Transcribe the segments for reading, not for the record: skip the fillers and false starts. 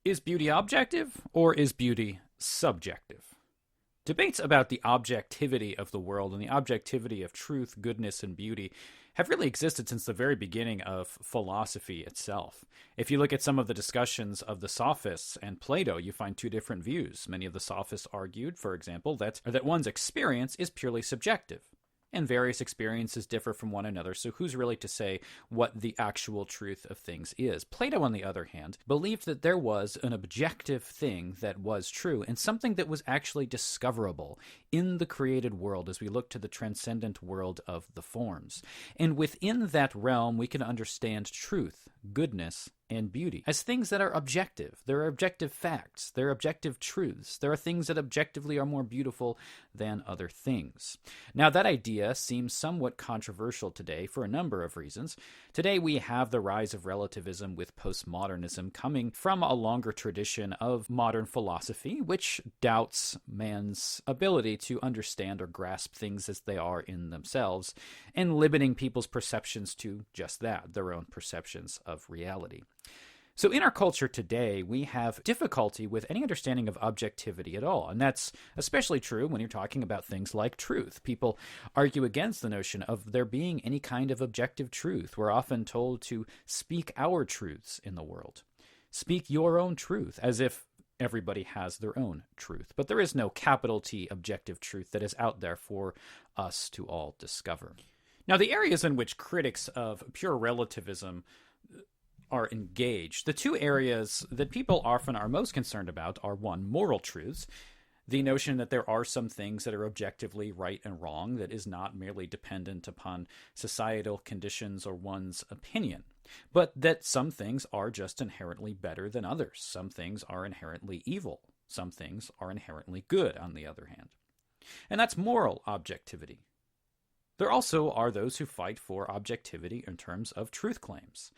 Is beauty objective or is beauty subjective? Debates about the objectivity of the world and the objectivity of truth, goodness, and beauty have really existed since the very beginning of philosophy itself. If you look at some of the discussions of the Sophists and Plato, you find two different views. Many of the Sophists argued, for example, that one's experience is purely subjective. And various experiences differ from one another, so who's really to say what the actual truth of things is? Plato, on the other hand, believed that there was an objective thing that was true, and something that was actually discoverable in the created world as we look to the transcendent world of the forms. And within that realm, we can understand truth, goodness, and beauty as things that are objective. There are objective facts. There are objective truths. There are things that objectively are more beautiful than other things. Now, that idea seems somewhat controversial today for a number of reasons. Today, we have the rise of relativism with postmodernism coming from a longer tradition of modern philosophy, which doubts man's ability to understand or grasp things as they are in themselves, and limiting people's perceptions to just that, their own perceptions of reality. So in our culture today, we have difficulty with any understanding of objectivity at all. And that's especially true when you're talking about things like truth. People argue against the notion of there being any kind of objective truth. We're often told to speak our truths in the world. Speak your own truth, as if everybody has their own truth. But there is no capital T objective truth that is out there for us to all discover. Now, the areas in which critics of pure relativism are engaged, the two areas that people often are most concerned about are, one, moral truths, the notion that there are some things that are objectively right and wrong that is not merely dependent upon societal conditions or one's opinion, but that some things are just inherently better than others. Some things are inherently evil. Some things are inherently good, on the other hand. And that's moral objectivity. There also are those who fight for objectivity in terms of truth claims.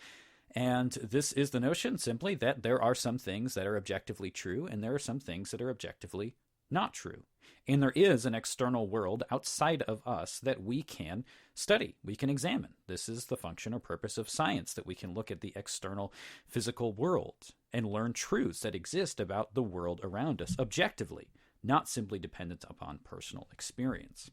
And this is the notion simply that there are some things that are objectively true and there are some things that are objectively not true. And there is an external world outside of us that we can study, we can examine. This is the function or purpose of science, that we can look at the external physical world and learn truths that exist about the world around us objectively, not simply dependent upon personal experience.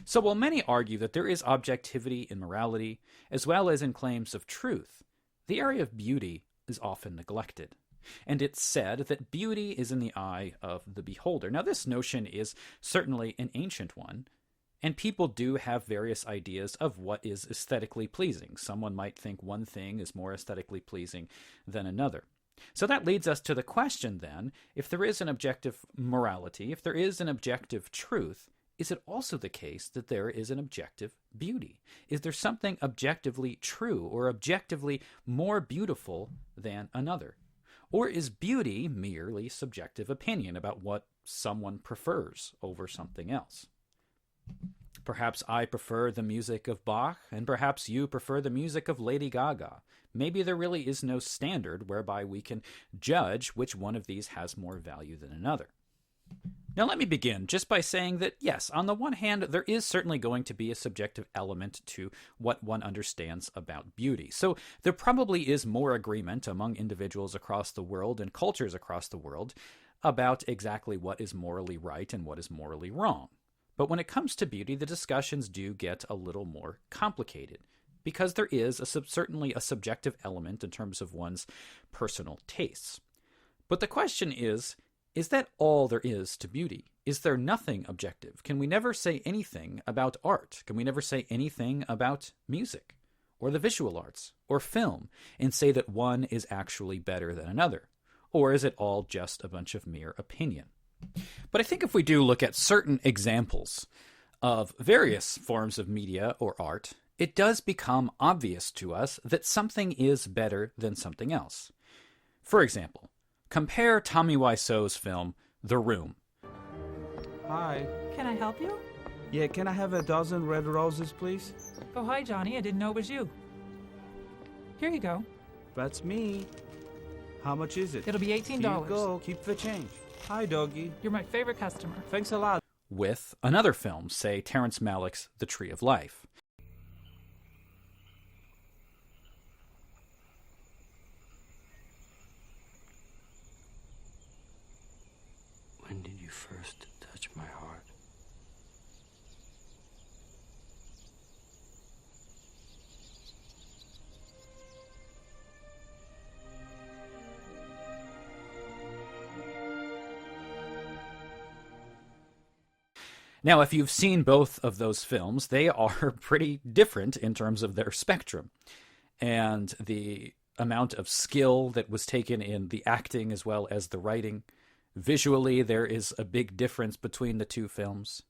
So while many argue that there is objectivity in morality, as well as in claims of truth, the area of beauty is often neglected. And it's said that beauty is in the eye of the beholder. Now, this notion is certainly an ancient one, and people do have various ideas of what is aesthetically pleasing. Someone might think one thing is more aesthetically pleasing than another. So that leads us to the question then, if there is an objective morality, if there is an objective truth, is it also the case that there is an objective beauty? Is there something objectively true or objectively more beautiful than another? Or is beauty merely subjective opinion about what someone prefers over something else? Perhaps I prefer the music of Bach, and perhaps you prefer the music of Lady Gaga. Maybe there really is no standard whereby we can judge which one of these has more value than another. Now let me begin just by saying that, yes, on the one hand, there is certainly going to be a subjective element to what one understands about beauty. So there probably is more agreement among individuals across the world and cultures across the world about exactly what is morally right and what is morally wrong. But when it comes to beauty, the discussions do get a little more complicated, because there is certainly a subjective element in terms of one's personal tastes. But the question is that all there is to beauty? Is there nothing objective? Can we never say anything about art? Can we never say anything about music or the visual arts or film and say that one is actually better than another? Or is it all just a bunch of mere opinion? But I think if we do look at certain examples of various forms of media or art, it does become obvious to us that something is better than something else. For example, compare Tommy Wiseau's film, The Room. Hi. Can I help you? Yeah, can I have a dozen red roses, please? Oh, hi, Johnny. I didn't know it was you. Here you go. That's me. How much is it? It'll be $18. Here you go. Keep the change. Hi, doggy. You're my favorite customer. Thanks a lot. With another film, say Terrence Malick's The Tree of Life. first touch my heart. Now, if you've seen both of those films, they are pretty different in terms of their spectrum and the amount of skill that was taken in the acting as well as the writing. Visually, there is a big difference between the two films.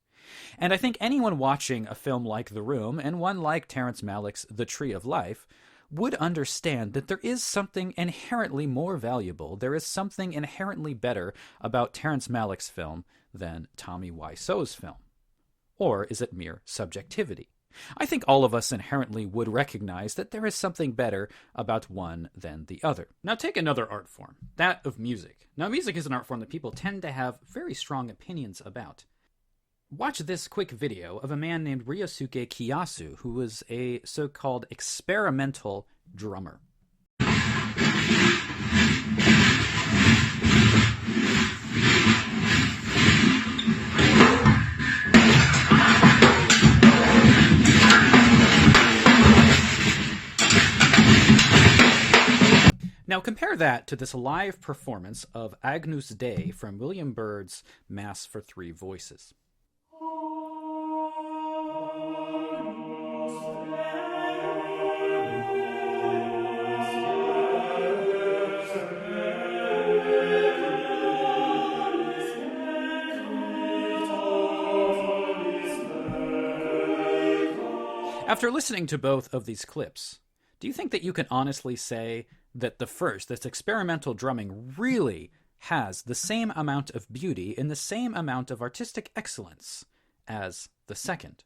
And I think anyone watching a film like The Room and one like Terrence Malick's The Tree of Life would understand that there is something inherently more valuable, there is something inherently better about Terrence Malick's film than Tommy Wiseau's film. Or is it mere subjectivity? I think all of us inherently would recognize that there is something better about one than the other. Now take another art form, that of music. Now music is an art form that people tend to have very strong opinions about. Watch this quick video of a man named Ryosuke Kiyasu, who was a so-called experimental drummer. Now compare that to this live performance of Agnus Dei from William Byrd's Mass for Three Voices. After listening to both of these clips, do you think that you can honestly say that the first, this experimental drumming, really has the same amount of beauty and the same amount of artistic excellence as the second?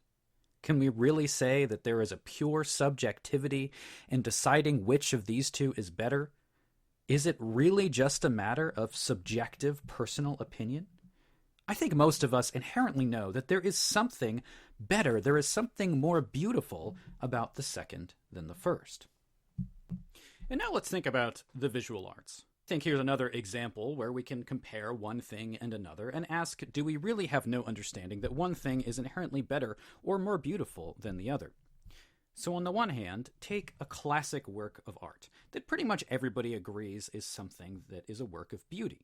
Can we really say that there is a pure subjectivity in deciding which of these two is better? Is it really just a matter of subjective personal opinion? I think most of us inherently know that there is something better, there is something more beautiful about the second than the first. And now let's think about the visual arts. I think here's another example where we can compare one thing and another and ask, do we really have no understanding that one thing is inherently better or more beautiful than the other? So on the one hand, take a classic work of art that pretty much everybody agrees is something that is a work of beauty,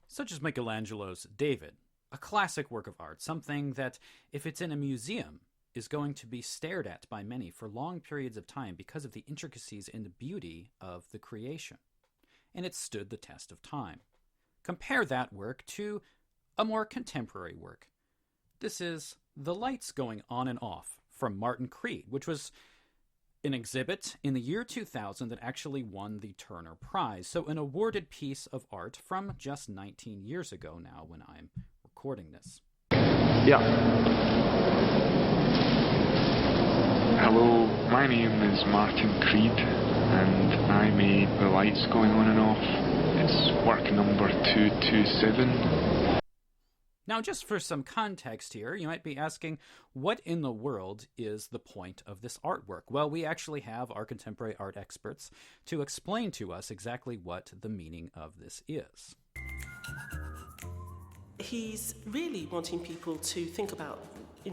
such as Michelangelo's David, a classic work of art, something that, if it's in a museum, is going to be stared at by many for long periods of time because of the intricacies and the beauty of the creation. And it stood the test of time. Compare that work to a more contemporary work. This is The Lights Going On and Off from Martin Creed, which was an exhibit in the year 2000 that actually won the Turner Prize. So an awarded piece of art from just 19 years ago now when I'm recording this. Yeah. Hello, my name is Martin Creed, and I made The Lights Going On and Off. It's work number 227. Now, just for some context here, you might be asking, what in the world is the point of this artwork? Well, we actually have our contemporary art experts to explain to us exactly what the meaning of this is. He's really wanting people to think about,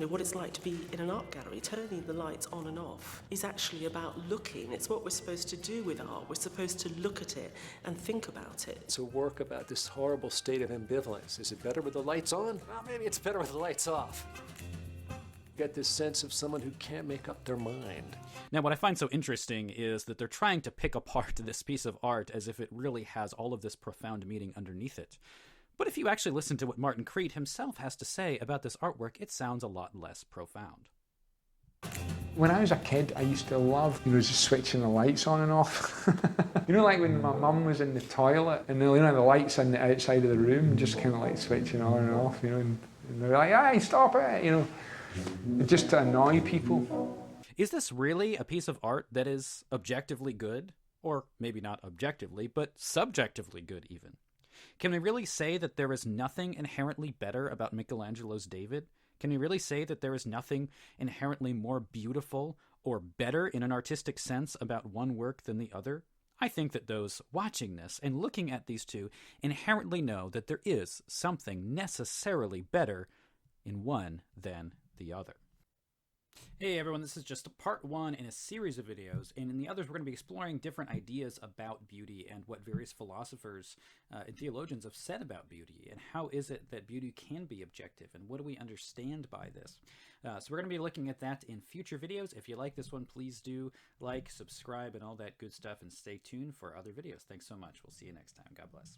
what it's like to be in an art gallery. Turning the lights on and off is actually about looking. It's what we're supposed to do with art. We're supposed to look at it and think about it. It's a work about this horrible state of ambivalence. Is it better with the lights on? Well, maybe it's better with the lights off. You get this sense of someone who can't make up their mind. Now, what I find so interesting is that they're trying to pick apart this piece of art as if it really has all of this profound meaning underneath it. But if you actually listen to what Martin Creed himself has to say about this artwork, it sounds a lot less profound. When I was a kid, I used to love, just switching the lights on and off. Like when my mum was in the toilet and the lights on the outside of the room, just kind of like switching on and off, and they're like, "Hey, stop it," just to annoy people. Is this really a piece of art that is objectively good? Or maybe not objectively, but subjectively good even? Can we really say that there is nothing inherently better about Michelangelo's David? Can we really say that there is nothing inherently more beautiful or better in an artistic sense about one work than the other? I think that those watching this and looking at these two inherently know that there is something necessarily better in one than the other. Hey everyone, this is just part one in a series of videos, and in the others we're going to be exploring different ideas about beauty and what various philosophers and theologians have said about beauty, and how is it that beauty can be objective, and what do we understand by this. So we're going to be looking at that in future videos. If you like this one, please do like, subscribe, and all that good stuff, and stay tuned for other videos. Thanks so much. We'll see you next time. God bless.